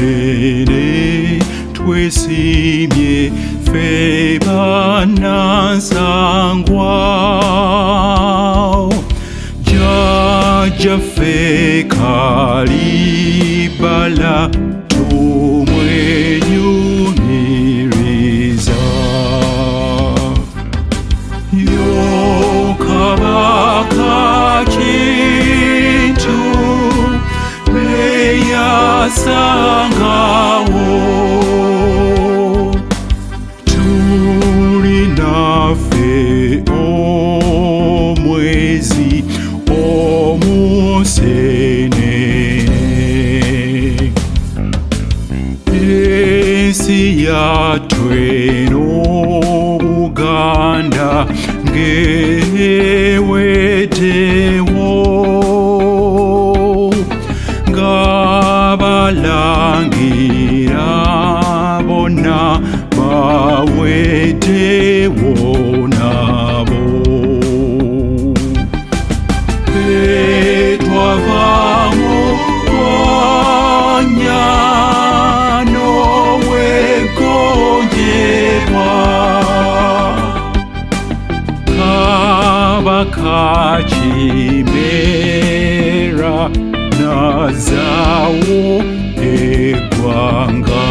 musenene twesimye ffe bannansangwa jjajjaffe Kalibala tumwenyumiriza yo Kabaka Kintu beyasangawo tulinaffe omwezi omusenene ensi yattwe n'Obuganda ng'eweddewo ng'abalangira bonna baweddewo nabo twavaamu Bwanya n'Obwegonjerwa Kabaka Kimera nazaawo eggwanga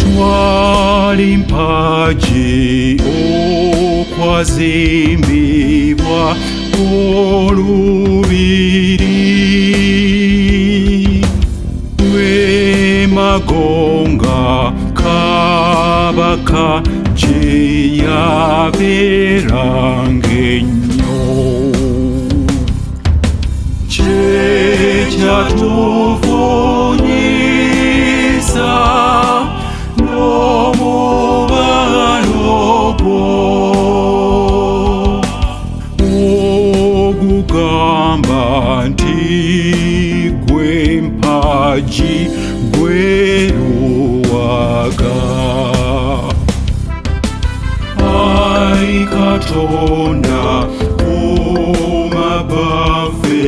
twali mpagi okwazimbibwa olubiri lw'Emagonga Kabaka gye yabeeranga ennyo kye kyatuvunyisa n'omubalo gwo ogugamba nti gwe mpagi gwe luwaga Ai Katonda kuuma baffe